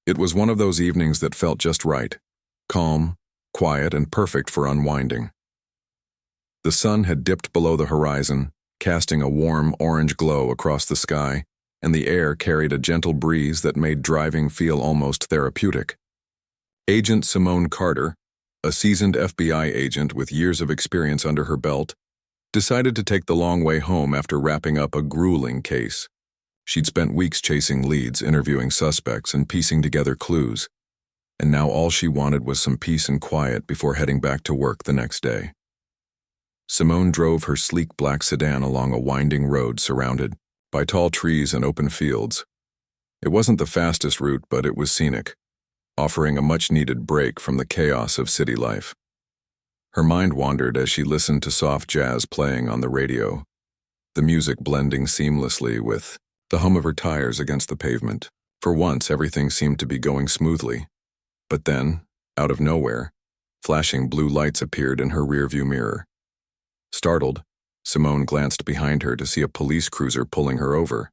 It was one of those evenings that felt just right, calm, quiet, and perfect for unwinding. The sun had dipped below the horizon, casting a warm orange glow across the sky, and the air carried a gentle breeze that made driving feel almost therapeutic. Agent Simone Carter, a seasoned FBI agent with years of experience under her belt, decided to take the long way home after wrapping up a grueling case. She'd spent weeks chasing leads, interviewing suspects, and piecing together clues, and now all she wanted was some peace and quiet before heading back to work the next day. Simone drove her sleek black sedan along a winding road surrounded by tall trees and open fields. It wasn't the fastest route, but it was scenic, offering a much-needed break from the chaos of city life. Her mind wandered as she listened to soft jazz playing on the radio, the music blending seamlessly with the hum of her tires against the pavement. For once, everything seemed to be going smoothly. But then, out of nowhere, flashing blue lights appeared in her rearview mirror. Startled, Simone glanced behind her to see a police cruiser pulling her over.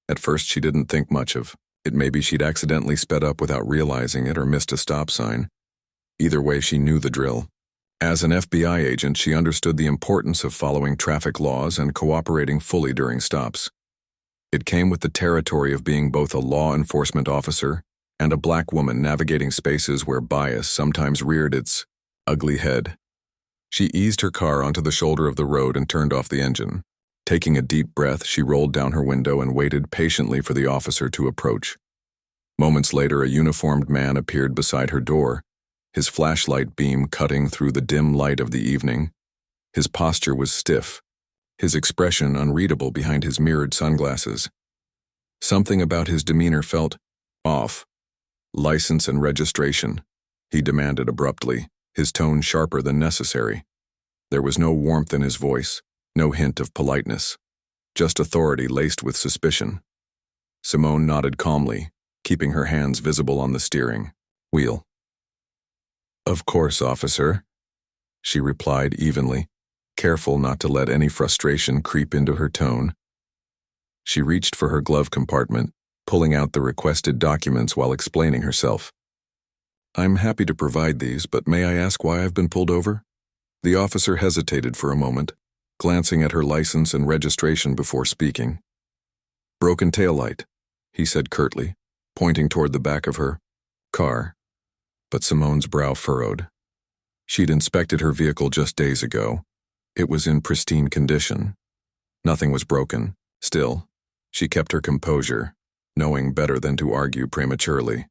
At first, she didn't think much of it. Maybe she'd accidentally sped up without realizing it or missed a stop sign. Either way, she knew the drill. As an FBI agent, she understood the importance of following traffic laws and cooperating fully during stops. It came with the territory of being both a law enforcement officer and a black woman navigating spaces where bias sometimes reared its ugly head. She eased her car onto the shoulder of the road and turned off the engine. Taking a deep breath, she rolled down her window and waited patiently for the officer to approach. Moments later, a uniformed man appeared beside her door, his flashlight beam cutting through the dim light of the evening. His posture was stiff, his expression unreadable behind his mirrored sunglasses. Something about his demeanor felt off. "License and registration," he demanded abruptly, his tone sharper than necessary. There was no warmth in his voice, no hint of politeness, just authority laced with suspicion. Simone nodded calmly, keeping her hands visible on the steering wheel. "Of course, officer," she replied evenly, careful not to let any frustration creep into her tone. She reached for her glove compartment, pulling out the requested documents while explaining herself. "I'm happy to provide these, but may I ask why I've been pulled over?" The officer hesitated for a moment, glancing at her license and registration before speaking. "Broken taillight," he said curtly, pointing toward the back of her car. But Simone's brow furrowed. She'd inspected her vehicle just days ago. It was in pristine condition. Nothing was broken. Still, she kept her composure, knowing better than to argue prematurely.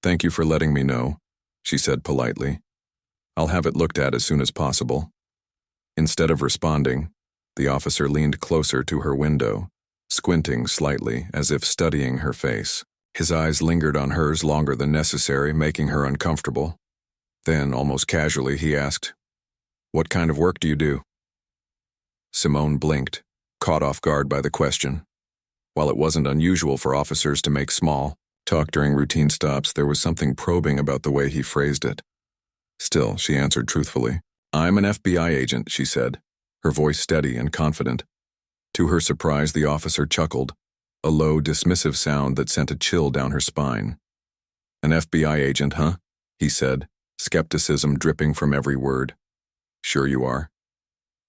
"Thank you for letting me know," she said politely. "I'll have it looked at as soon as possible." Instead of responding, the officer leaned closer to her window, squinting slightly as if studying her face. His eyes lingered on hers longer than necessary, making her uncomfortable. Then, almost casually, he asked, "What kind of work do you do?" Simone blinked, caught off guard by the question. While it wasn't unusual for officers to make small talk during routine stops, there was something probing about the way he phrased it. Still, she answered truthfully. "I'm an FBI agent," she said, her voice steady and confident. To her surprise, the officer chuckled, a low, dismissive sound that sent a chill down her spine. "An FBI agent, huh?" he said, skepticism dripping from every word. "Sure you are."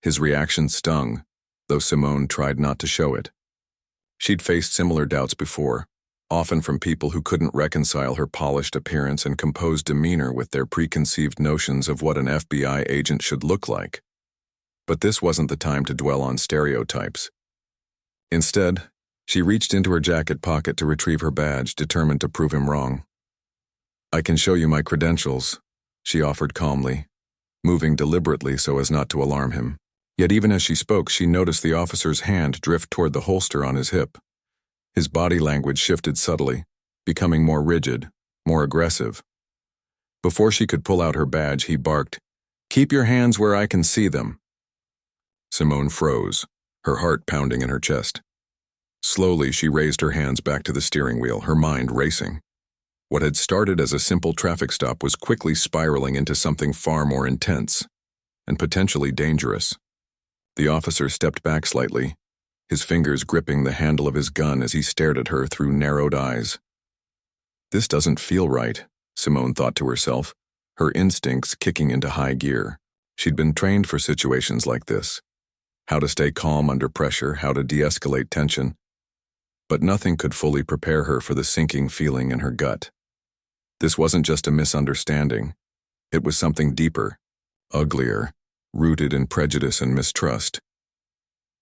His reaction stung, though Simone tried not to show it. She'd faced similar doubts before, often from people who couldn't reconcile her polished appearance and composed demeanor with their preconceived notions of what an FBI agent should look like. But this wasn't the time to dwell on stereotypes. Instead, she reached into her jacket pocket to retrieve her badge, determined to prove him wrong. "I can show you my credentials," she offered calmly, moving deliberately so as not to alarm him. Yet even as she spoke, she noticed the officer's hand drift toward the holster on his hip. His body language shifted subtly, becoming more rigid, more aggressive. Before she could pull out her badge, he barked, "Keep your hands where I can see them." Simone froze, her heart pounding in her chest. Slowly, she raised her hands back to the steering wheel, her mind racing. What had started as a simple traffic stop was quickly spiraling into something far more intense and potentially dangerous. The officer stepped back slightly, his fingers gripping the handle of his gun as he stared at her through narrowed eyes. This doesn't feel right, Simone thought to herself, her instincts kicking into high gear. She'd been trained for situations like this. How to stay calm under pressure, how to de-escalate tension. But nothing could fully prepare her for the sinking feeling in her gut. This wasn't just a misunderstanding. It was something deeper, uglier, rooted in prejudice and mistrust.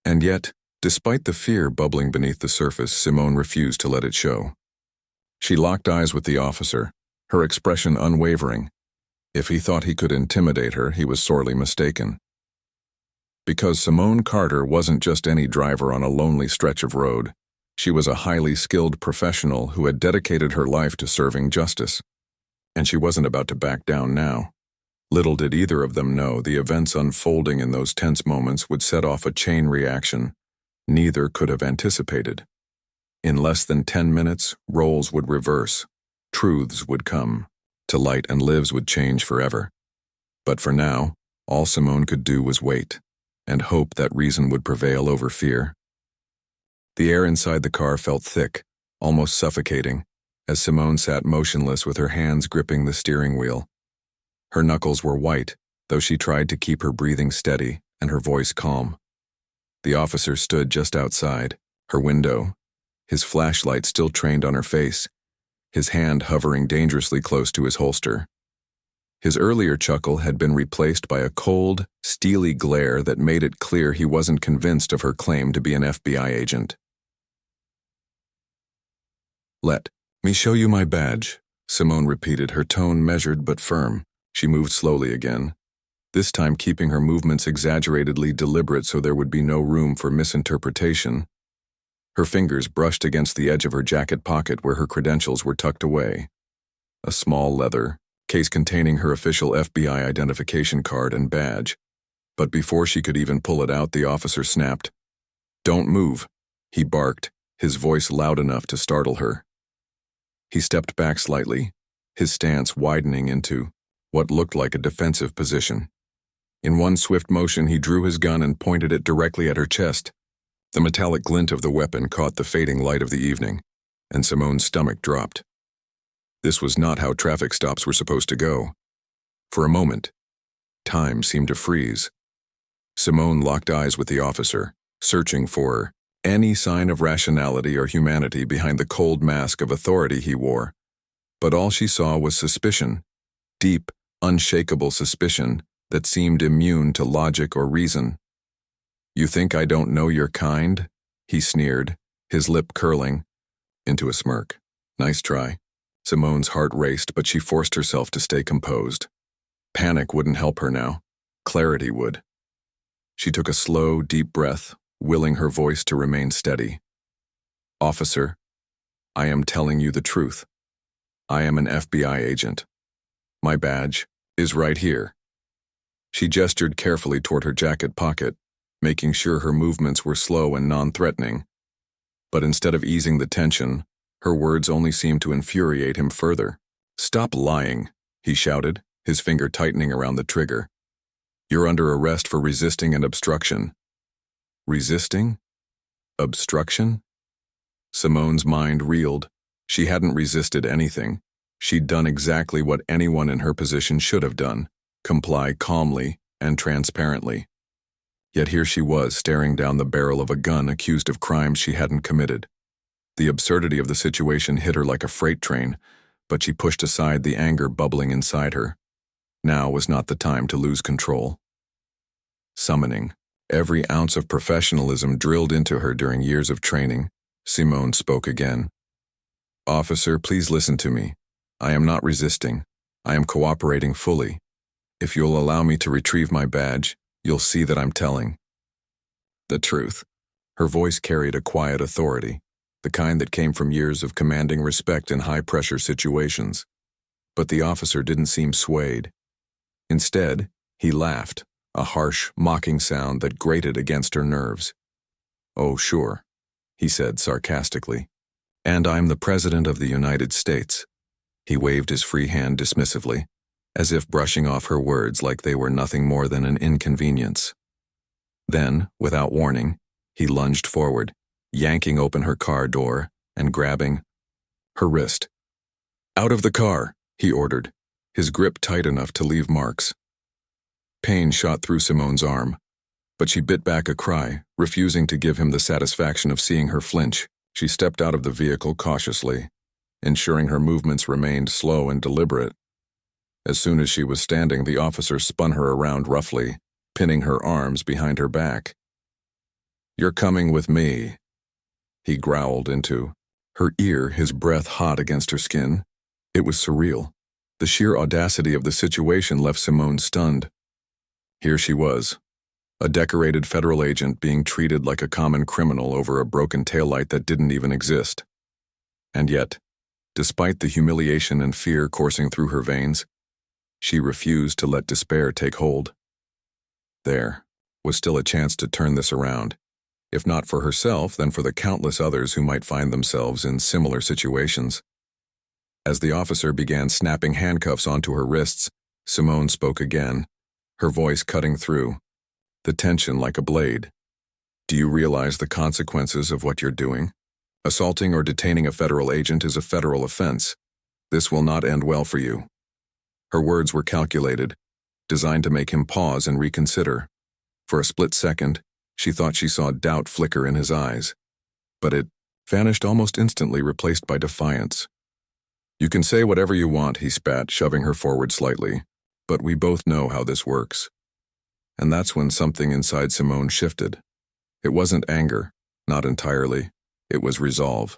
And yet, despite the fear bubbling beneath the surface, Simone refused to let it show. She locked eyes with the officer, her expression unwavering. If he thought he could intimidate her, he was sorely mistaken. Because Simone Carter wasn't just any driver on a lonely stretch of road. She was a highly skilled professional who had dedicated her life to serving justice. And she wasn't about to back down now. Little did either of them know the events unfolding in those tense moments would set off a chain reaction neither could have anticipated. In less than 10 minutes, roles would reverse, truths would come to light, and lives would change forever. But for now, all Simone could do was wait and hope that reason would prevail over fear. The air inside the car felt thick, almost suffocating, as Simone sat motionless with her hands gripping the steering wheel. Her knuckles were white, though she tried to keep her breathing steady and her voice calm. The officer stood just outside, her window, his flashlight still trained on her face, his hand hovering dangerously close to his holster. His earlier chuckle had been replaced by a cold, steely glare that made it clear he wasn't convinced of her claim to be an FBI agent. "Let me show you my badge," Simone repeated, her tone measured but firm. She moved slowly again, this time keeping her movements exaggeratedly deliberate so there would be no room for misinterpretation. Her fingers brushed against the edge of her jacket pocket where her credentials were tucked away. A small leather case containing her official FBI identification card and badge. But before she could even pull it out, the officer snapped. "Don't move," he barked, his voice loud enough to startle her. He stepped back slightly, his stance widening into what looked like a defensive position. In one swift motion, he drew his gun and pointed it directly at her chest. The metallic glint of the weapon caught the fading light of the evening, and Simone's stomach dropped. This was not how traffic stops were supposed to go. For a moment, time seemed to freeze. Simone locked eyes with the officer, searching for any sign of rationality or humanity behind the cold mask of authority he wore. But all she saw was suspicion, deep, unshakable suspicion that seemed immune to logic or reason. "You think I don't know your kind?" he sneered, his lip curling into a smirk. "Nice try." Simone's heart raced, but she forced herself to stay composed. Panic wouldn't help her now. Clarity would. She took a slow, deep breath, willing her voice to remain steady. "Officer, I am telling you the truth. I am an FBI agent. My badge is right here." She gestured carefully toward her jacket pocket, making sure her movements were slow and non-threatening. But instead of easing the tension, her words only seemed to infuriate him further. "Stop lying," he shouted, his finger tightening around the trigger. "You're under arrest for resisting and obstruction." Resisting? Obstruction? Simone's mind reeled. She hadn't resisted anything. She'd done exactly what anyone in her position should have done. Comply calmly and transparently. Yet here she was, staring down the barrel of a gun, accused of crimes she hadn't committed. The absurdity of the situation hit her like a freight train, but she pushed aside the anger bubbling inside her. Now was not the time to lose control. Summoning every ounce of professionalism drilled into her during years of training, Simone spoke again. "Officer, please listen to me. I am not resisting. I am cooperating fully. If you'll allow me to retrieve my badge, you'll see that I'm telling the truth." Her voice carried a quiet authority, the kind that came from years of commanding respect in high-pressure situations. But the officer didn't seem swayed. Instead, he laughed, a harsh, mocking sound that grated against her nerves. "Oh, sure," he said sarcastically. "And I'm the President of the United States." He waved his free hand dismissively, as if brushing off her words like they were nothing more than an inconvenience. Then, without warning, he lunged forward, yanking open her car door and grabbing her wrist. "Out of the car," he ordered, his grip tight enough to leave marks. Pain shot through Simone's arm, but she bit back a cry, refusing to give him the satisfaction of seeing her flinch. She stepped out of the vehicle cautiously, ensuring her movements remained slow and deliberate. As soon as she was standing, the officer spun her around roughly, pinning her arms behind her back. "You're coming with me," he growled into her ear, his breath hot against her skin. It was surreal. The sheer audacity of the situation left Simone stunned. Here she was, a decorated federal agent being treated like a common criminal over a broken taillight that didn't even exist. And yet, despite the humiliation and fear coursing through her veins, she refused to let despair take hold. There was still a chance to turn this around, if not for herself, then for the countless others who might find themselves in similar situations. As the officer began snapping handcuffs onto her wrists, Simone spoke again, her voice cutting through, the tension like a blade. "Do you realize the consequences of what you're doing? Assaulting or detaining a federal agent is a federal offense. This will not end well for you." Her words were calculated, designed to make him pause and reconsider. For a split second, she thought she saw doubt flicker in his eyes, but it vanished almost instantly, replaced by defiance. "You can say whatever you want," he spat, shoving her forward slightly, "but we both know how this works." And that's when something inside Simone shifted. It wasn't anger, not entirely. It was resolve.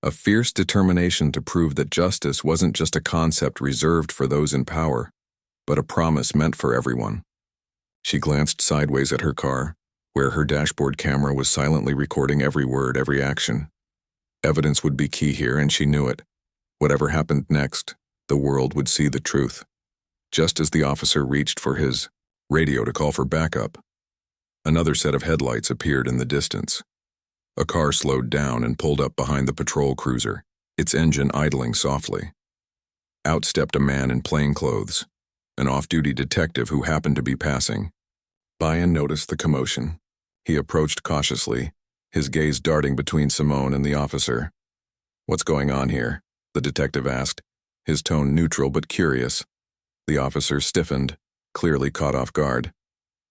A fierce determination to prove that justice wasn't just a concept reserved for those in power, but a promise meant for everyone. She glanced sideways at her car, where her dashboard camera was silently recording every word, every action. Evidence would be key here, and she knew it. Whatever happened next, the world would see the truth. Just as the officer reached for his radio to call for backup, another set of headlights appeared in the distance. A car slowed down and pulled up behind the patrol cruiser, its engine idling softly. Out stepped a man in plain clothes, an off-duty detective who happened to be passing by and noticed the commotion. He approached cautiously, his gaze darting between Simone and the officer. "What's going on here?" the detective asked, his tone neutral but curious. The officer stiffened, clearly caught off guard.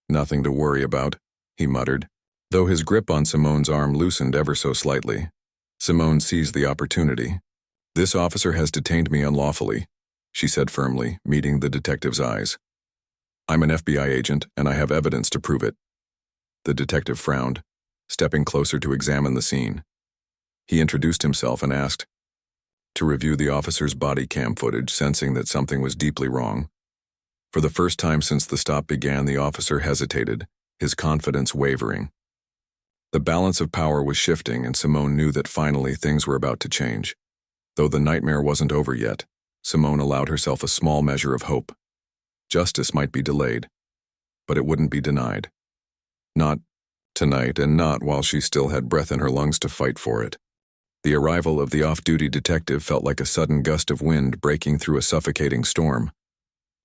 "Nothing to worry about," he muttered, though his grip on Simone's arm loosened ever so slightly. Simone seized the opportunity. "This officer has detained me unlawfully," she said firmly, meeting the detective's eyes. "I'm an FBI agent, and I have evidence to prove it." The detective frowned, stepping closer to examine the scene. He introduced himself and asked to review the officer's body cam footage, sensing that something was deeply wrong. For the first time since the stop began, the officer hesitated, his confidence wavering. The balance of power was shifting, and Simone knew that finally things were about to change. Though the nightmare wasn't over yet, Simone allowed herself a small measure of hope. Justice might be delayed, but it wouldn't be denied. Not tonight, and not while she still had breath in her lungs to fight for it. The arrival of the off-duty detective felt like a sudden gust of wind breaking through a suffocating storm.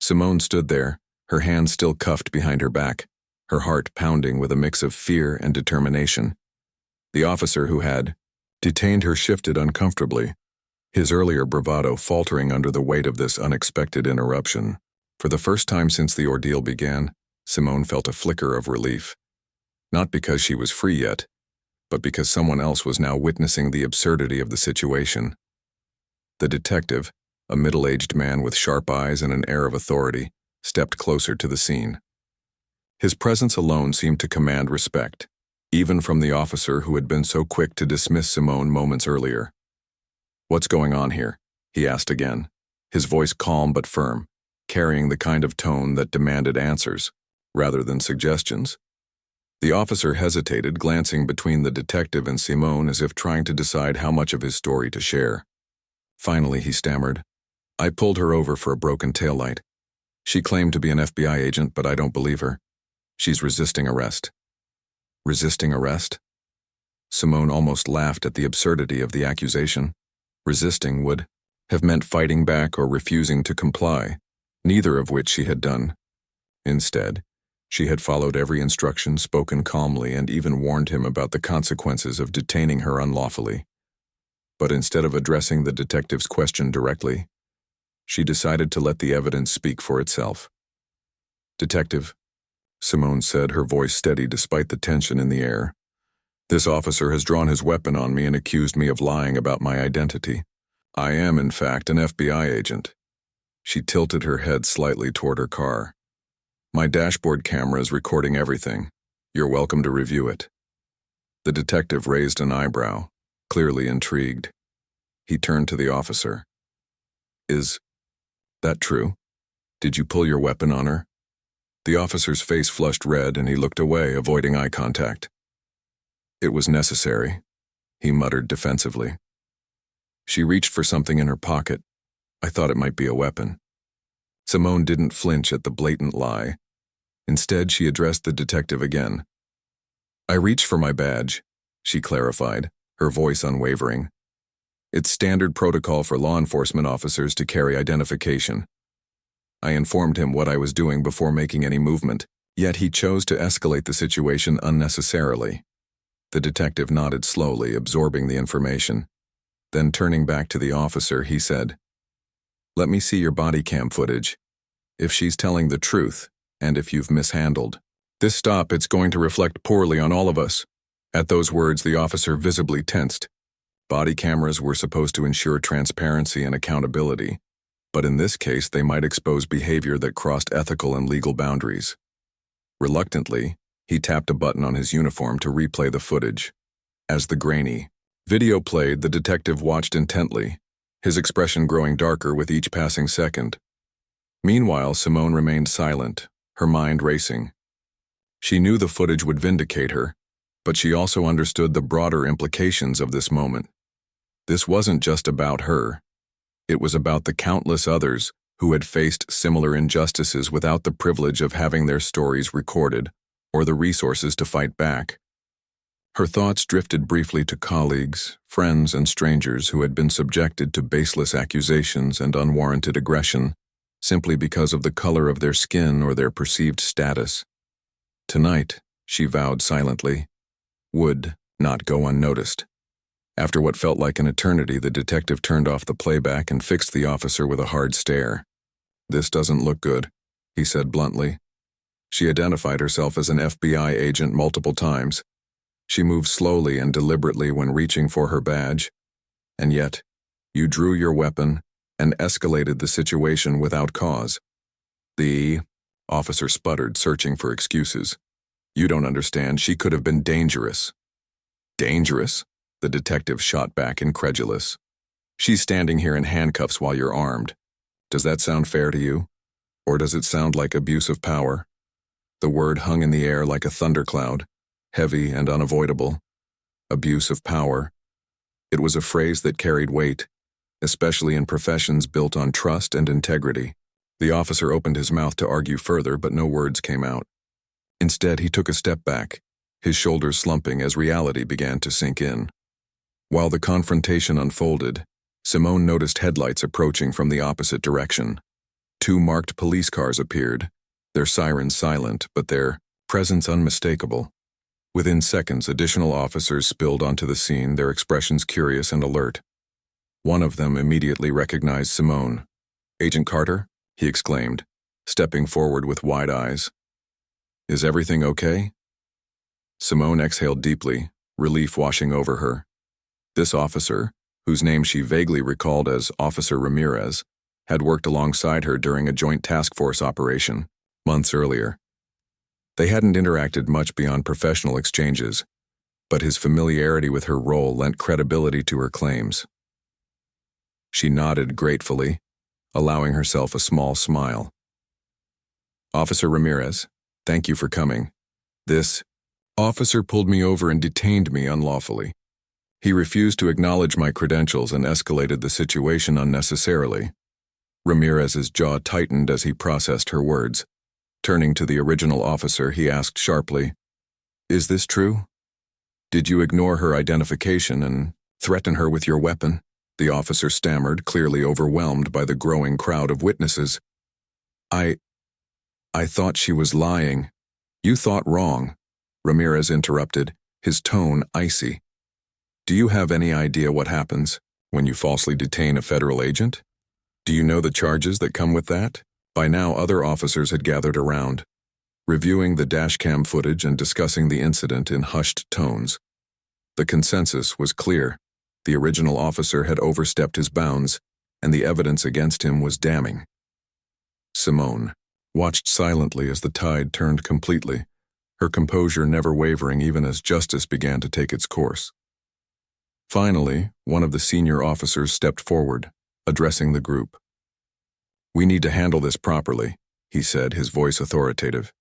Simone stood there, her hands still cuffed behind her back, her heart pounding with a mix of fear and determination. The officer who had detained her shifted uncomfortably, his earlier bravado faltering under the weight of this unexpected interruption. For the first time since the ordeal began, Simone felt a flicker of relief. Not because she was free yet, but because someone else was now witnessing the absurdity of the situation. The detective, a middle-aged man with sharp eyes and an air of authority, stepped closer to the scene. His presence alone seemed to command respect, even from the officer who had been so quick to dismiss Simone moments earlier. "What's going on here?" he asked again, his voice calm but firm, carrying the kind of tone that demanded answers, rather than suggestions. The officer hesitated, glancing between the detective and Simone as if trying to decide how much of his story to share. Finally, he stammered, "I pulled her over for a broken taillight. She claimed to be an FBI agent, but I don't believe her. She's resisting arrest." Resisting arrest? Simone almost laughed at the absurdity of the accusation. Resisting would have meant fighting back or refusing to comply, neither of which she had done. Instead, she had followed every instruction, spoken calmly, and even warned him about the consequences of detaining her unlawfully. But instead of addressing the detective's question directly, she decided to let the evidence speak for itself. "Detective," Simone said, her voice steady despite the tension in the air, "this officer has drawn his weapon on me and accused me of lying about my identity. I am, in fact, an FBI agent." She tilted her head slightly toward her car. "My dashboard camera is recording everything. You're welcome to review it." The detective raised an eyebrow, clearly intrigued. He turned to the officer. "Is that true? Did you pull your weapon on her?" The officer's face flushed red and he looked away, avoiding eye contact. "It was necessary," he muttered defensively. "She reached for something in her pocket. I thought it might be a weapon." Simone didn't flinch at the blatant lie. Instead, she addressed the detective again. "I reached for my badge," she clarified, her voice unwavering. "It's standard protocol for law enforcement officers to carry identification." I informed him what I was doing before making any movement, yet he chose to escalate the situation unnecessarily. The detective nodded slowly, absorbing the information. Then turning back to the officer, he said, "Let me see your body cam footage. If she's telling the truth, and if you've mishandled this stop, it's going to reflect poorly on all of us." At those words, the officer visibly tensed. Body cameras were supposed to ensure transparency and accountability, but in this case they might expose behavior that crossed ethical and legal boundaries. Reluctantly, he tapped a button on his uniform to replay the footage. As the grainy video played, the detective watched intently, his expression growing darker with each passing second. Meanwhile, Simone remained silent, her mind racing. She knew the footage would vindicate her, but she also understood the broader implications of this moment. This wasn't just about her. It was about the countless others who had faced similar injustices without the privilege of having their stories recorded or the resources to fight back. Her thoughts drifted briefly to colleagues, friends, and strangers who had been subjected to baseless accusations and unwarranted aggression simply because of the color of their skin or their perceived status. Tonight, she vowed silently, would not go unnoticed. After what felt like an eternity, the detective turned off the playback and fixed the officer with a hard stare. "This doesn't look good," he said bluntly. She identified herself as an FBI agent multiple times. She moved slowly and deliberately when reaching for her badge. And yet, you drew your weapon and escalated the situation without cause. The officer sputtered, searching for excuses. "You don't understand. She could have been dangerous." "Dangerous?" The detective shot back, incredulous. "She's standing here in handcuffs while you're armed. Does that sound fair to you? Or does it sound like abuse of power?" The word hung in the air like a thundercloud, heavy and unavoidable. Abuse of power. It was a phrase that carried weight, especially in professions built on trust and integrity. The officer opened his mouth to argue further, but no words came out. Instead, he took a step back, his shoulders slumping as reality began to sink in. While the confrontation unfolded, Simone noticed headlights approaching from the opposite direction. 2 marked police cars appeared, their sirens silent, but their presence unmistakable. Within seconds, additional officers spilled onto the scene, their expressions curious and alert. One of them immediately recognized Simone. "Agent Carter?" he exclaimed, stepping forward with wide eyes. "Is everything okay?" Simone exhaled deeply, relief washing over her. This officer, whose name she vaguely recalled as Officer Ramirez, had worked alongside her during a joint task force operation months earlier. They hadn't interacted much beyond professional exchanges, but his familiarity with her role lent credibility to her claims. She nodded gratefully, allowing herself a small smile. "Officer Ramirez, thank you for coming. This officer pulled me over and detained me unlawfully. He refused to acknowledge my credentials and escalated the situation unnecessarily." Ramirez's jaw tightened as he processed her words. Turning to the original officer, he asked sharply, "Is this true? Did you ignore her identification and threaten her with your weapon?" The officer stammered, clearly overwhelmed by the growing crowd of witnesses. I thought she was lying." "You thought wrong," Ramirez interrupted, his tone icy. "Do you have any idea what happens When you falsely detain a federal agent? Do you know the charges that come with that? By now, other officers had gathered around, reviewing the dashcam footage and discussing the incident in hushed tones. The consensus was clear. The original officer had overstepped his bounds, and the evidence against him was damning. Simone watched silently as the tide turned completely, her composure never wavering even as justice began to take its course. Finally, one of the senior officers stepped forward, addressing the group. "We need to handle this properly," he said, his voice authoritative.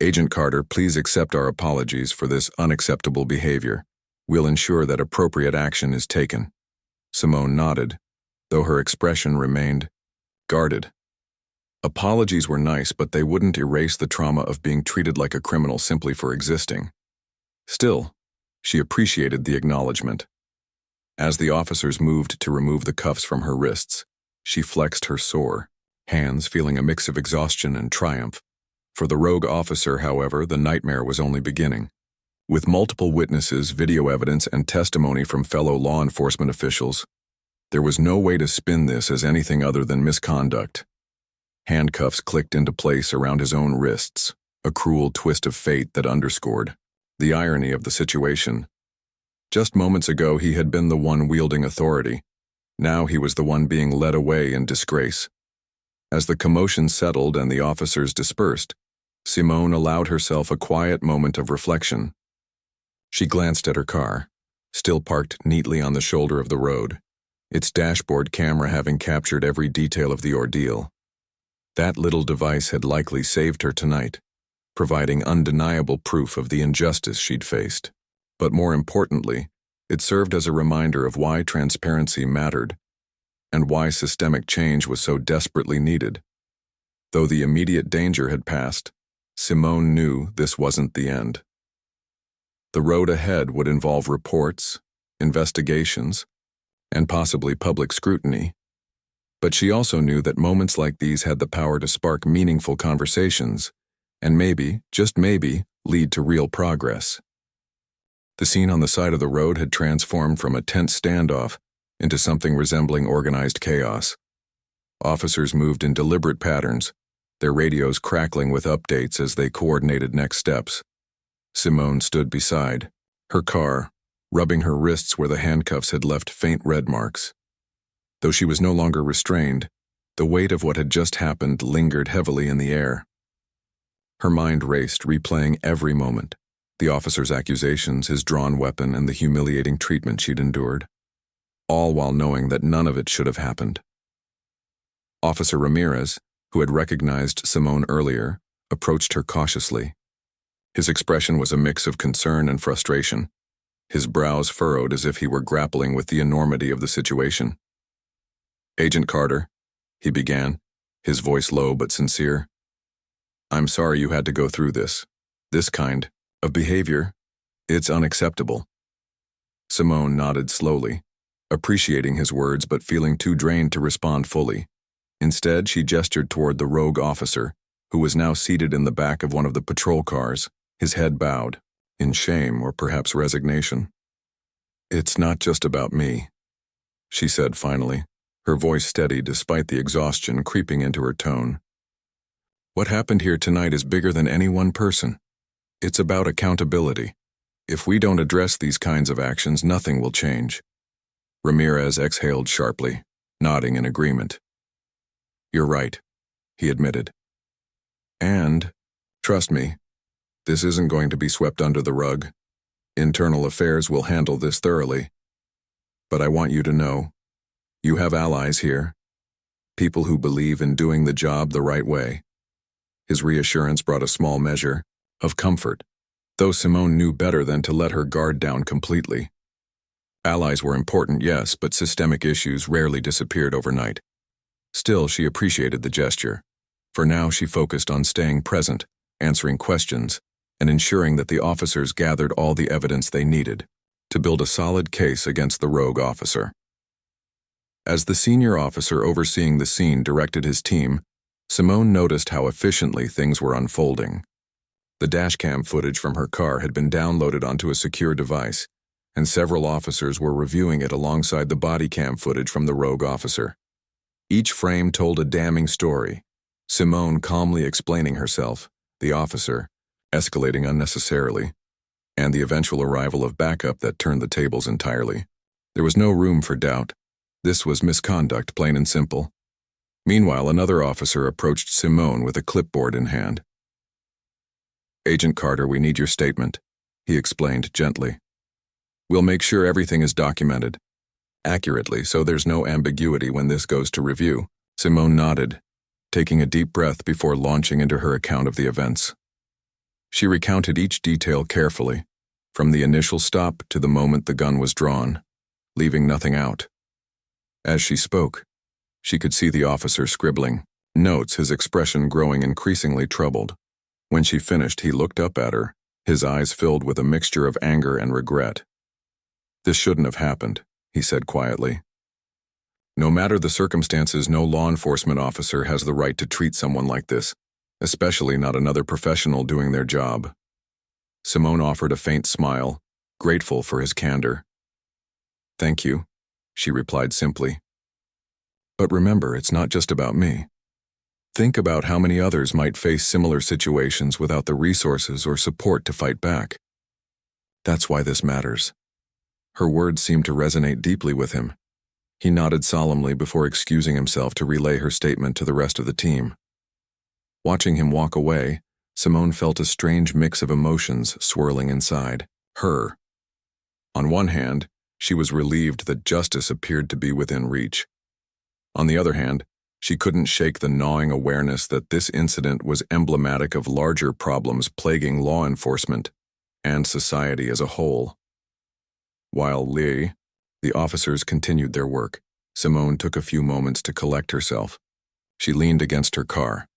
"Agent Carter, please accept our apologies for this unacceptable behavior. We'll ensure that appropriate action is taken." Simone nodded, though her expression remained guarded. Apologies were nice, but they wouldn't erase the trauma of being treated like a criminal simply for existing. Still, she appreciated the acknowledgement. As the officers moved to remove the cuffs from her wrists, she flexed her sore hands, feeling a mix of exhaustion and triumph. For the rogue officer, however, the nightmare was only beginning. With multiple witnesses, video evidence, and testimony from fellow law enforcement officials, there was no way to spin this as anything other than misconduct. Handcuffs clicked into place around his own wrists, a cruel twist of fate that underscored the irony of the situation. Just moments ago, he had been the one wielding authority. Now he was the one being led away in disgrace. As the commotion settled and the officers dispersed, Simone allowed herself a quiet moment of reflection. She glanced at her car, still parked neatly on the shoulder of the road, its dashboard camera having captured every detail of the ordeal. That little device had likely saved her tonight, providing undeniable proof of the injustice she'd faced. But more importantly, it served as a reminder of why transparency mattered and why systemic change was so desperately needed. Though the immediate danger had passed, Simone knew this wasn't the end. The road ahead would involve reports, investigations, and possibly public scrutiny. But she also knew that moments like these had the power to spark meaningful conversations, and maybe, just maybe, lead to real progress. The scene on the side of the road had transformed from a tense standoff into something resembling organized chaos. Officers moved in deliberate patterns, their radios crackling with updates as they coordinated next steps. Simone stood beside her car, rubbing her wrists where the handcuffs had left faint red marks. Though she was no longer restrained, the weight of what had just happened lingered heavily in the air. Her mind raced, replaying every moment, the officer's accusations, his drawn weapon, and the humiliating treatment she'd endured, all while knowing that none of it should have happened. Officer Ramirez, who had recognized Simone earlier, approached her cautiously. His expression was a mix of concern and frustration, his brows furrowed as if he were grappling with the enormity of the situation. "Agent Carter," he began, his voice low but sincere. "I'm sorry you had to go through this. This kind of behavior, it's unacceptable." Simone nodded slowly, appreciating his words but feeling too drained to respond fully. Instead, she gestured toward the rogue officer, who was now seated in the back of one of the patrol cars, his head bowed, in shame or perhaps resignation. "It's not just about me," she said finally, her voice steady despite the exhaustion creeping into her tone. "What happened here tonight is bigger than any one person. It's about accountability. If we don't address these kinds of actions, nothing will change." Ramirez exhaled sharply, nodding in agreement. "You're right," he admitted. "And, trust me, this isn't going to be swept under the rug. Internal Affairs will handle this thoroughly. But I want you to know, you have allies here, people who believe in doing the job the right way." His reassurance brought a small measure of comfort, though Simone knew better than to let her guard down completely. Allies were important, yes, but systemic issues rarely disappeared overnight. Still, she appreciated the gesture. For now, she focused on staying present, answering questions, and ensuring that the officers gathered all the evidence they needed to build a solid case against the rogue officer. As the senior officer overseeing the scene directed his team, Simone noticed how efficiently things were unfolding. The dashcam footage from her car had been downloaded onto a secure device, and several officers were reviewing it alongside the body cam footage from the rogue officer. Each frame told a damning story. Simone calmly explaining herself, the officer escalating unnecessarily, and the eventual arrival of backup that turned the tables entirely. There was no room for doubt. This was misconduct, plain and simple. Meanwhile, another officer approached Simone with a clipboard in hand. "Agent Carter, we need your statement," he explained gently. "We'll make sure everything is documented accurately so there's no ambiguity when this goes to review." Simone nodded, taking a deep breath before launching into her account of the events. She recounted each detail carefully, from the initial stop to the moment the gun was drawn, leaving nothing out. As she spoke, she could see the officer scribbling notes, his expression growing increasingly troubled. When she finished, he looked up at her, his eyes filled with a mixture of anger and regret. "This shouldn't have happened," he said quietly. "No matter the circumstances, no law enforcement officer has the right to treat someone like this, especially not another professional doing their job." Simone offered a faint smile, grateful for his candor. "Thank you," she replied simply. "But remember, it's not just about me. Think about how many others might face similar situations without the resources or support to fight back. That's why this matters." Her words seemed to resonate deeply with him. He nodded solemnly before excusing himself to relay her statement to the rest of the team. Watching him walk away, Simone felt a strange mix of emotions swirling inside her. On one hand, she was relieved that justice appeared to be within reach. On the other hand, she couldn't shake the gnawing awareness that this incident was emblematic of larger problems plaguing law enforcement and society as a whole. While the officers continued their work, Simone took a few moments to collect herself. She leaned against her car,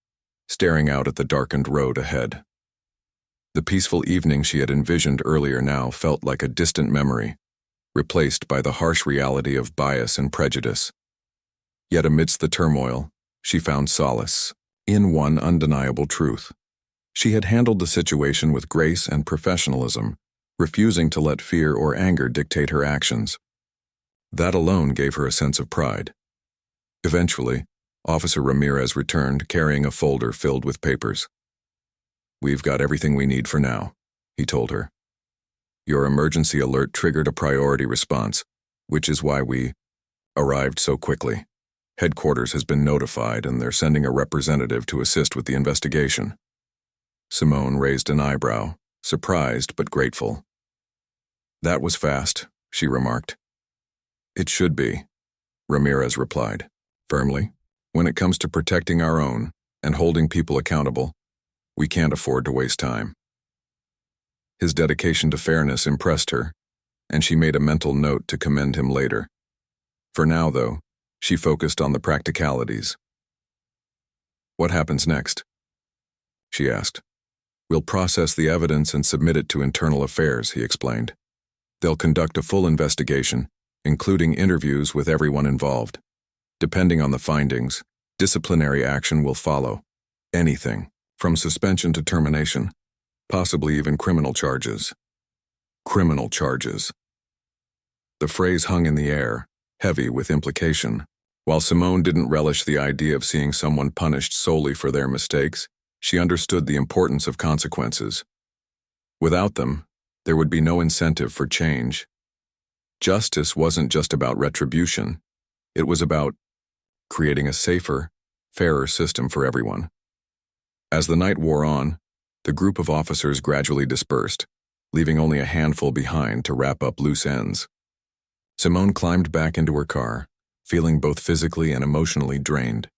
staring out at the darkened road ahead. The peaceful evening she had envisioned earlier now felt like a distant memory, replaced by the harsh reality of bias and prejudice. Yet amidst the turmoil, she found solace in one undeniable truth. She had handled the situation with grace and professionalism, refusing to let fear or anger dictate her actions. That alone gave her a sense of pride. Eventually, Officer Ramirez returned, carrying a folder filled with papers. "We've got everything we need for now," he told her. "Your emergency alert triggered a priority response, which is why we arrived so quickly. Headquarters has been notified, and they're sending a representative to assist with the investigation." Simone raised an eyebrow, surprised but grateful. "That was fast," she remarked. "It should be," Ramirez replied, firmly. "When it comes to protecting our own and holding people accountable, we can't afford to waste time." His dedication to fairness impressed her, and she made a mental note to commend him later. For now, though, she focused on the practicalities. "What happens next?" she asked. "We'll process the evidence and submit it to Internal Affairs," he explained. "They'll conduct a full investigation, including interviews with everyone involved. Depending on the findings, disciplinary action will follow. Anything, from suspension to termination, possibly even criminal charges." Criminal charges. The phrase hung in the air, heavy with implication. While Simone didn't relish the idea of seeing someone punished solely for their mistakes, she understood the importance of consequences. Without them, there would be no incentive for change. Justice wasn't just about retribution. It was about creating a safer, fairer system for everyone. As the night wore on, the group of officers gradually dispersed, leaving only a handful behind to wrap up loose ends. Simone climbed back into her car, feeling both physically and emotionally drained.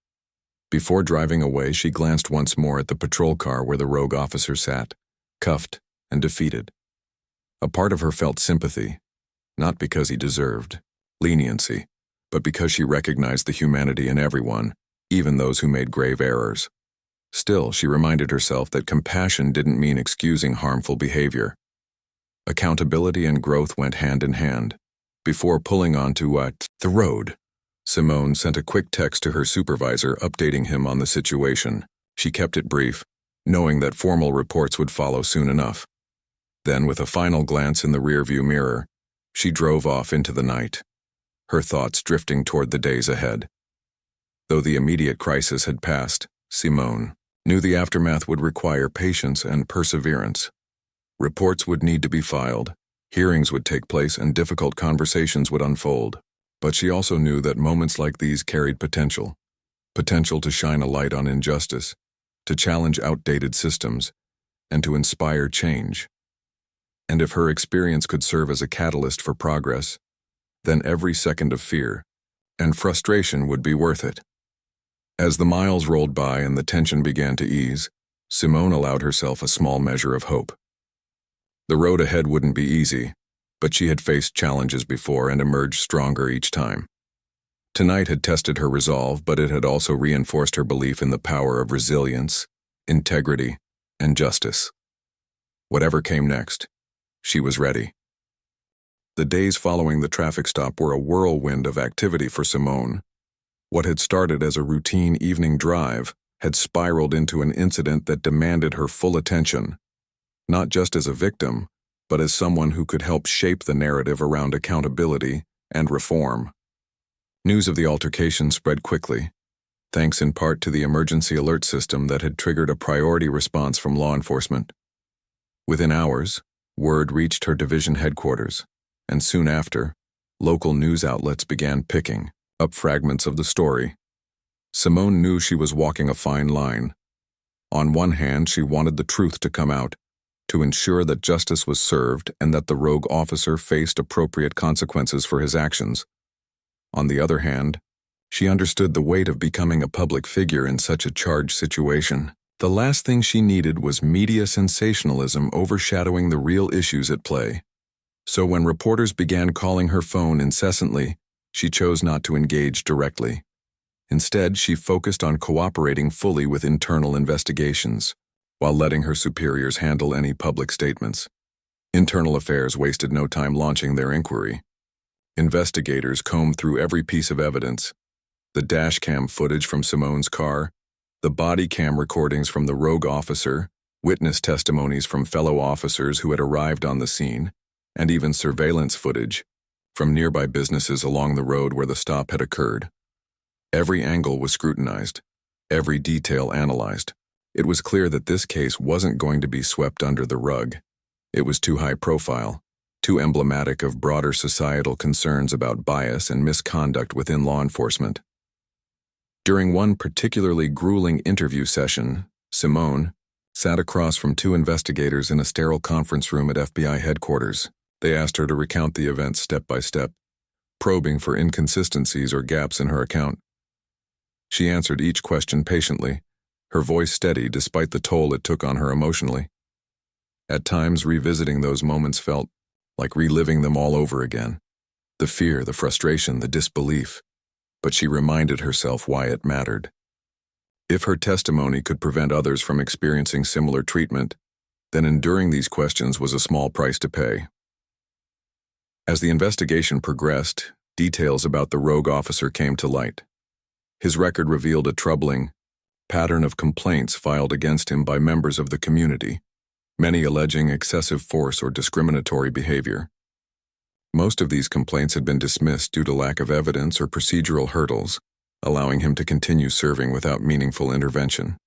Before driving away, she glanced once more at the patrol car where the rogue officer sat, cuffed and defeated. A part of her felt sympathy, not because he deserved leniency, but because she recognized the humanity in everyone, even those who made grave errors. Still, she reminded herself that compassion didn't mean excusing harmful behavior. Accountability and growth went hand in hand. Before pulling onto the road, Simone sent a quick text to her supervisor updating him on the situation. She kept it brief, knowing that formal reports would follow soon enough. Then, with a final glance in the rearview mirror, She drove off into the night, her thoughts drifting toward the days ahead. Though the immediate crisis had passed, Simone knew the aftermath would require patience and perseverance. Reports would need to be filed, hearings would take place, and difficult conversations would unfold. But she also knew that moments like these carried potential to shine a light on injustice, to challenge outdated systems, and to inspire change. And if her experience could serve as a catalyst for progress, then every second of fear and frustration would be worth it. As the miles rolled by and the tension began to ease, Simone allowed herself a small measure of hope. The road ahead wouldn't be easy, but she had faced challenges before and emerged stronger each time. Tonight had tested her resolve, but it had also reinforced her belief in the power of resilience, integrity, and justice. Whatever came next, she was ready. The days following the traffic stop were a whirlwind of activity for Simone. What had started as a routine evening drive had spiraled into an incident that demanded her full attention, not just as a victim, but as someone who could help shape the narrative around accountability and reform. News of the altercation spread quickly, thanks in part to the emergency alert system that had triggered a priority response from law enforcement. Within hours, word reached her division headquarters, and soon after, local news outlets began picking up fragments of the story. Simone knew she was walking a fine line. On one hand, she wanted the truth to come out, to ensure that justice was served and that the rogue officer faced appropriate consequences for his actions. On the other hand, she understood the weight of becoming a public figure in such a charged situation. The last thing she needed was media sensationalism overshadowing the real issues at play. So when reporters began calling her phone incessantly, she chose not to engage directly. Instead, she focused on cooperating fully with internal investigations, while letting her superiors handle any public statements. Internal Affairs wasted no time launching their inquiry. Investigators combed through every piece of evidence: the dashcam footage from Simone's car, the body cam recordings from the rogue officer, witness testimonies from fellow officers who had arrived on the scene, and even surveillance footage from nearby businesses along the road where the stop had occurred. Every angle was scrutinized, every detail analyzed. It was clear that this case wasn't going to be swept under the rug. It was too high profile, too emblematic of broader societal concerns about bias and misconduct within law enforcement. During one particularly grueling interview session, Simone sat across from two investigators in a sterile conference room at FBI headquarters. They asked her to recount the events step by step, probing for inconsistencies or gaps in her account. She answered each question patiently, her voice steady despite the toll it took on her emotionally. At times, revisiting those moments felt like reliving them all over again. The fear, the frustration, the disbelief. But she reminded herself why it mattered. If her testimony could prevent others from experiencing similar treatment, then enduring these questions was a small price to pay. As the investigation progressed, details about the rogue officer came to light. His record revealed a troubling pattern of complaints filed against him by members of the community, many alleging excessive force or discriminatory behavior. Most of these complaints had been dismissed due to lack of evidence or procedural hurdles, allowing him to continue serving without meaningful intervention.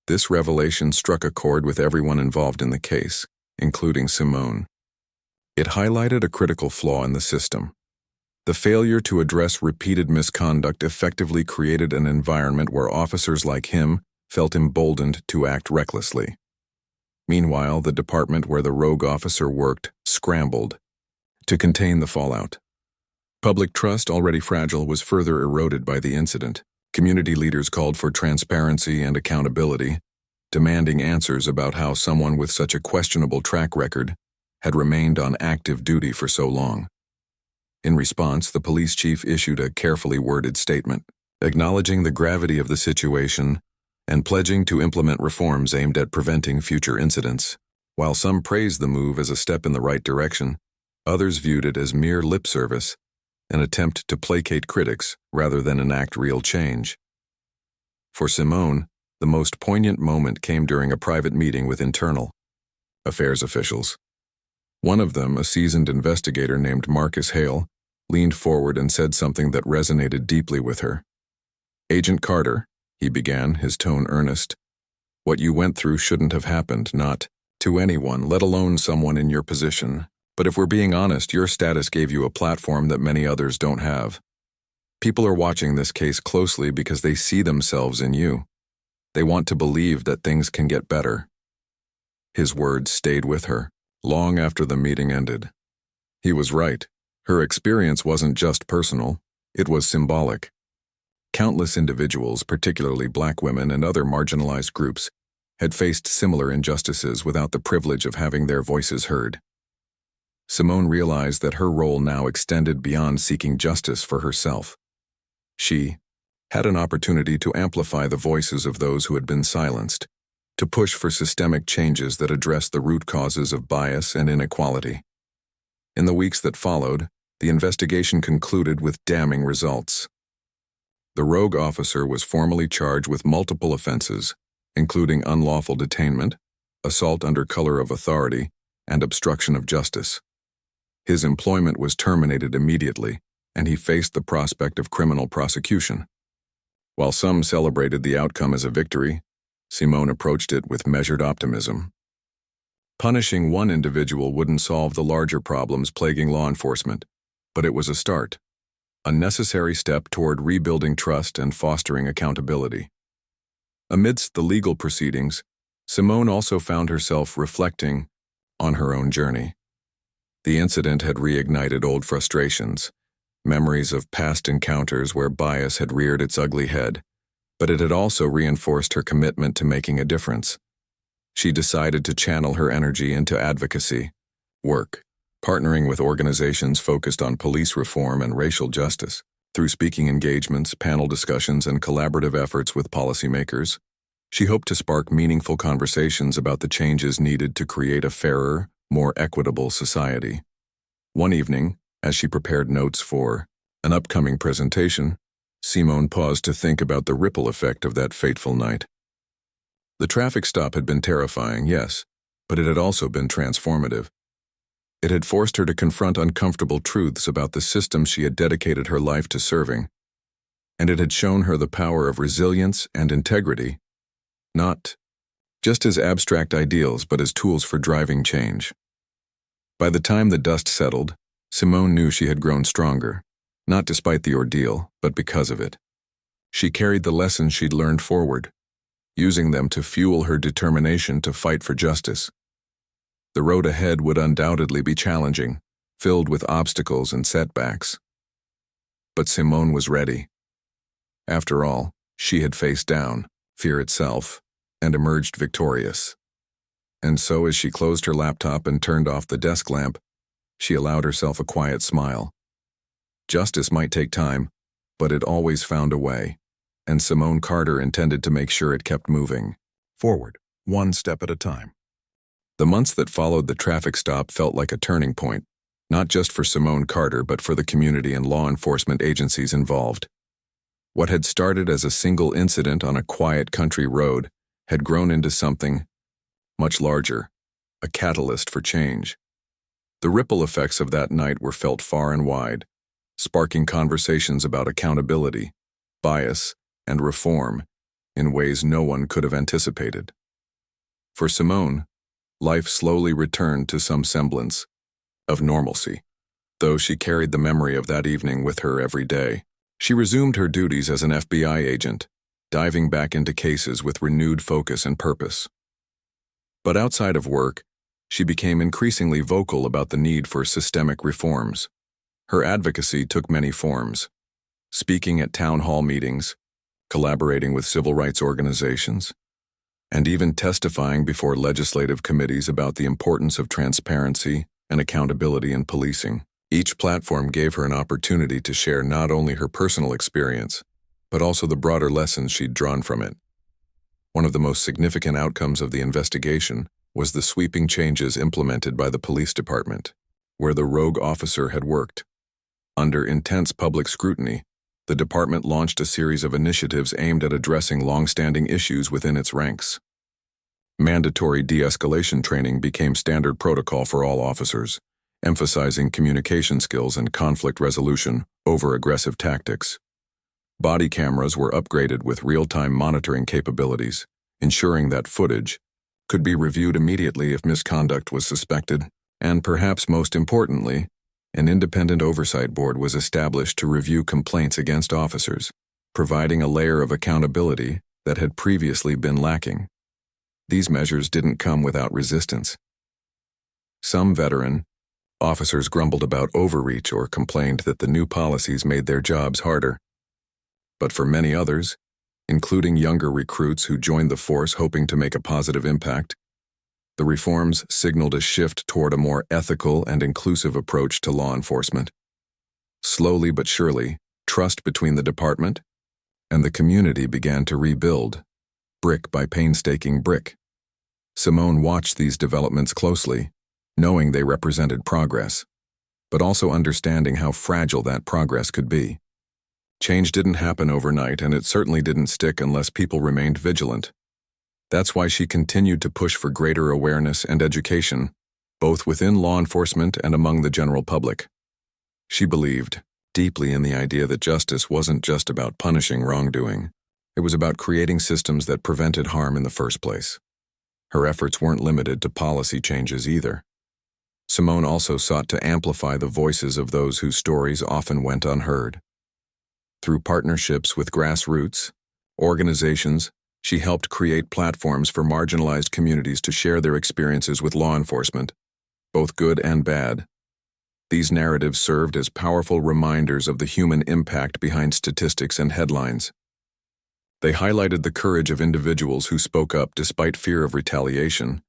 This revelation struck a chord with everyone involved in the case, including Simone. It highlighted a critical flaw in the system. The failure to address repeated misconduct effectively created an environment where officers like him felt emboldened to act recklessly. Meanwhile, the department where the rogue officer worked scrambled to contain the fallout. Public trust, already fragile, was further eroded by the incident. Community leaders called for transparency and accountability, demanding answers about how someone with such a questionable track record had remained on active duty for so long. In response, the police chief issued a carefully worded statement, acknowledging the gravity of the situation and pledging to implement reforms aimed at preventing future incidents. While some praised the move as a step in the right direction, others viewed it as mere lip service, an attempt to placate critics rather than enact real change. For Simone, the most poignant moment came during a private meeting with internal affairs officials. One of them, a seasoned investigator named Marcus Hale, leaned forward and said something that resonated deeply with her. "Agent Carter," he began, his tone earnest, "what you went through shouldn't have happened, not to anyone, let alone someone in your position. But if we're being honest, your status gave you a platform that many others don't have. People are watching this case closely because they see themselves in you. They want to believe that things can get better." His words stayed with her, long after the meeting ended. He was right. Her experience wasn't just personal, it was symbolic. Countless individuals, particularly Black women and other marginalized groups, had faced similar injustices without the privilege of having their voices heard. Simone realized that her role now extended beyond seeking justice for herself. She had an opportunity to amplify the voices of those who had been silenced, to push for systemic changes that address the root causes of bias and inequality. In the weeks that followed, the investigation concluded with damning results. The rogue officer was formally charged with multiple offenses, including unlawful detainment, assault under color of authority, and obstruction of justice. His employment was terminated immediately, and he faced the prospect of criminal prosecution. While some celebrated the outcome as a victory, Simone approached it with measured optimism. Punishing one individual wouldn't solve the larger problems plaguing law enforcement, but it was a start, a necessary step toward rebuilding trust and fostering accountability. Amidst the legal proceedings, Simone also found herself reflecting on her own journey. The incident had reignited old frustrations, memories of past encounters where bias had reared its ugly head, but it had also reinforced her commitment to making a difference. She decided to channel her energy into advocacy, work, partnering with organizations focused on police reform and racial justice. Through speaking engagements, panel discussions, and collaborative efforts with policymakers, she hoped to spark meaningful conversations about the changes needed to create a fairer, more equitable society. One evening, as she prepared notes for an upcoming presentation, Simone paused to think about the ripple effect of that fateful night. The traffic stop had been terrifying, yes, but it had also been transformative. It had forced her to confront uncomfortable truths about the system she had dedicated her life to serving, and it had shown her the power of resilience and integrity, not just as abstract ideals but as tools for driving change. By the time the dust settled, Simone knew she had grown stronger, not despite the ordeal, but because of it. She carried the lessons she'd learned forward, using them to fuel her determination to fight for justice. The road ahead would undoubtedly be challenging, filled with obstacles and setbacks. But Simone was ready. After all, she had faced down, fear itself, and emerged victorious. And so as she closed her laptop and turned off the desk lamp, she allowed herself a quiet smile. Justice might take time, but it always found a way, and Simone Carter intended to make sure it kept moving forward, one step at a time. The months that followed the traffic stop felt like a turning point, not just for Simone Carter but for the community and law enforcement agencies involved. What had started as a single incident on a quiet country road had grown into something much larger, a catalyst for change. The ripple effects of that night were felt far and wide, sparking conversations about accountability, bias, and reform in ways no one could have anticipated. For Simone, life slowly returned to some semblance of normalcy. Though she carried the memory of that evening with her every day, she resumed her duties as an FBI agent, diving back into cases with renewed focus and purpose. But outside of work, she became increasingly vocal about the need for systemic reforms. Her advocacy took many forms: speaking at town hall meetings, collaborating with civil rights organizations, and even testifying before legislative committees about the importance of transparency and accountability in policing. Each platform gave her an opportunity to share not only her personal experience, but also the broader lessons she'd drawn from it. One of the most significant outcomes of the investigation was the sweeping changes implemented by the police department, where the rogue officer had worked. Under intense public scrutiny, the department launched a series of initiatives aimed at addressing long-standing issues within its ranks. Mandatory de-escalation training became standard protocol for all officers, emphasizing communication skills and conflict resolution over aggressive tactics. Body cameras were upgraded with real-time monitoring capabilities, ensuring that footage could be reviewed immediately if misconduct was suspected, and perhaps most importantly, an independent oversight board was established to review complaints against officers, providing a layer of accountability that had previously been lacking. These measures didn't come without resistance. Some veteran officers grumbled about overreach or complained that the new policies made their jobs harder. But for many others, including younger recruits who joined the force hoping to make a positive impact, the reforms signaled a shift toward a more ethical and inclusive approach to law enforcement. Slowly but surely, trust between the department and the community began to rebuild, brick by painstaking brick. Simone watched these developments closely, knowing they represented progress, but also understanding how fragile that progress could be. Change didn't happen overnight, and it certainly didn't stick unless people remained vigilant. That's why she continued to push for greater awareness and education, both within law enforcement and among the general public. She believed deeply in the idea that justice wasn't just about punishing wrongdoing. It was about creating systems that prevented harm in the first place. Her efforts weren't limited to policy changes either. Simone also sought to amplify the voices of those whose stories often went unheard. Through partnerships with grassroots organizations, she helped create platforms for marginalized communities to share their experiences with law enforcement, both good and bad. These narratives served as powerful reminders of the human impact behind statistics and headlines. They highlighted the courage of individuals who spoke up despite fear of retaliation,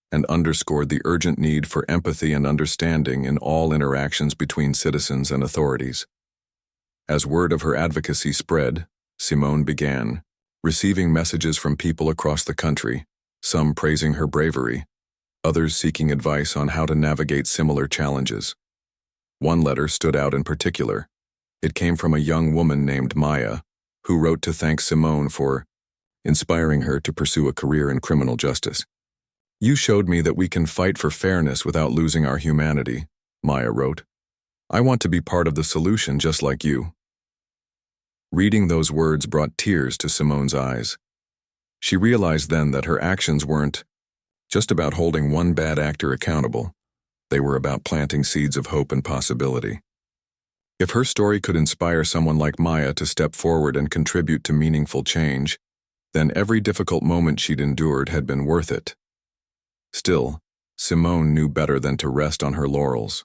and underscored the urgent need for empathy and understanding in all interactions between citizens and authorities. As word of her advocacy spread, Simone began receiving messages from people across the country, some praising her bravery, others seeking advice on how to navigate similar challenges. One letter stood out in particular. It came from a young woman named Maya, who wrote to thank Simone for inspiring her to pursue a career in criminal justice. "You showed me that we can fight for fairness without losing our humanity," Maya wrote. "I want to be part of the solution just like you." Reading those words brought tears to Simone's eyes. She realized then that her actions weren't just about holding one bad actor accountable. They were about planting seeds of hope and possibility. If her story could inspire someone like Maya to step forward and contribute to meaningful change, then every difficult moment she'd endured had been worth it. Still, Simone knew better than to rest on her laurels.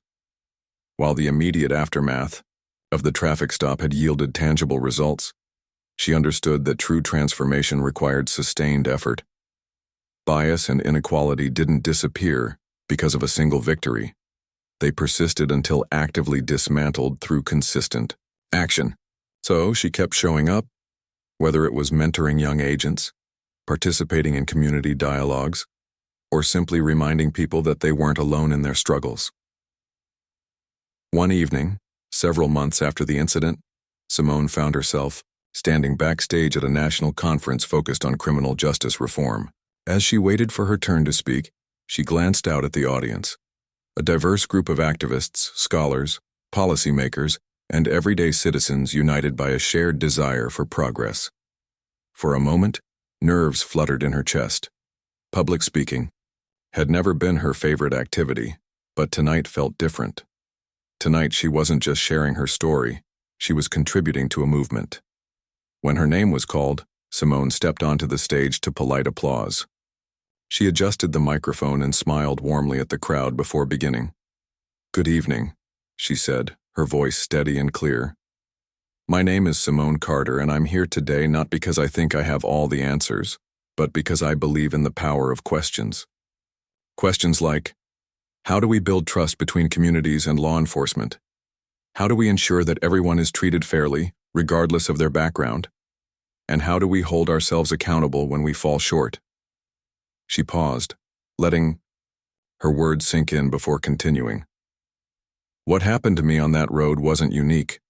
While the immediate aftermath of the traffic stop had yielded tangible results, she understood that true transformation required sustained effort. Bias and inequality didn't disappear because of a single victory. They persisted until actively dismantled through consistent action. So she kept showing up, whether it was mentoring young agents, participating in community dialogues, or simply reminding people that they weren't alone in their struggles. One evening, several months after the incident, Simone found herself standing backstage at a national conference focused on criminal justice reform. As she waited for her turn to speak, she glanced out at the audience. A diverse group of activists, scholars, policymakers, and everyday citizens united by a shared desire for progress. For a moment, nerves fluttered in her chest. Public speaking had never been her favorite activity, but tonight felt different. Tonight she wasn't just sharing her story, she was contributing to a movement. When her name was called, Simone stepped onto the stage to polite applause. She adjusted the microphone and smiled warmly at the crowd before beginning. "Good evening," she said, her voice steady and clear. "My name is Simone Carter, and I'm here today not because I think I have all the answers, but because I believe in the power of questions. Questions like, how do we build trust between communities and law enforcement? How do we ensure that everyone is treated fairly, regardless of their background? And how do we hold ourselves accountable when we fall short?" She paused, letting her words sink in before continuing. "What happened to me on that road wasn't unique.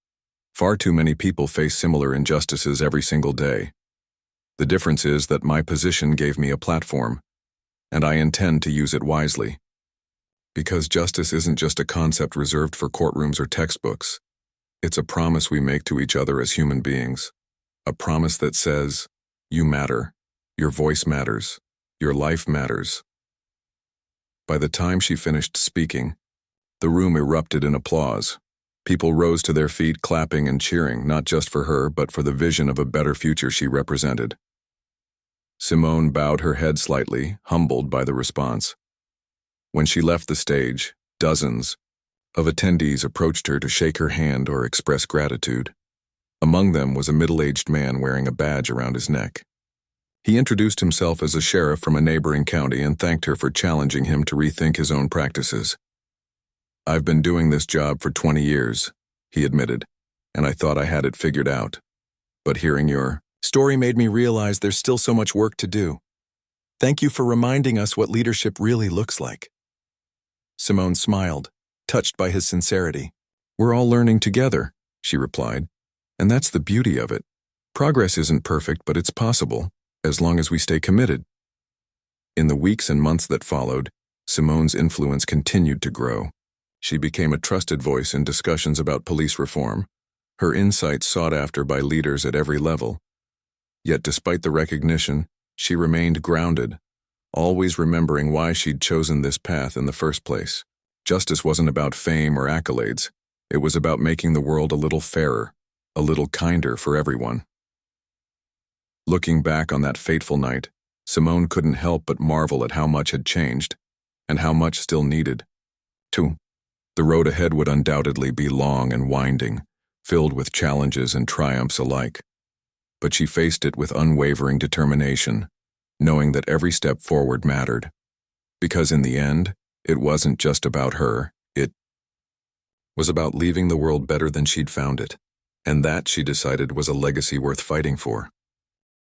Far too many people face similar injustices every single day. The difference is that my position gave me a platform. and I intend to use it wisely. Because justice isn't just a concept reserved for courtrooms or textbooks. It's a promise we make to each other as human beings. A promise that says, you matter, your voice matters, your life matters. By the time she finished speaking, the room erupted in applause. People rose to their feet, clapping and cheering, not just for her, but for the vision of a better future she represented. Simone bowed her head slightly, humbled by the response. When she left the stage, dozens of attendees approached her to shake her hand or express gratitude. Among them was a middle-aged man wearing a badge around his neck. He introduced himself as a sheriff from a neighboring county and thanked her for challenging him to rethink his own practices. "I've been doing this job for 20 years, he admitted, and I thought I had it figured out. But hearing your story made me realize there's still so much work to do. Thank you for reminding us what leadership really looks like." Simone smiled, touched by his sincerity. "We're all learning together," she replied, "and that's the beauty of it. Progress isn't perfect, but it's possible, as long as we stay committed." In the weeks and months that followed, Simone's influence continued to grow. She became a trusted voice in discussions about police reform, her insights sought after by leaders at every level. Yet despite the recognition, she remained grounded, always remembering why she'd chosen this path in the first place. Justice wasn't about fame or accolades. It was about making the world a little fairer, a little kinder for everyone. Looking back on that fateful night, Simone couldn't help but marvel at how much had changed, and how much still needed. The road ahead would undoubtedly be long and winding, filled with challenges and triumphs alike. But she faced it with unwavering determination, knowing that every step forward mattered. Because in the end, it wasn't just about her, it was about leaving the world better than she'd found it. And that, she decided, was a legacy worth fighting for.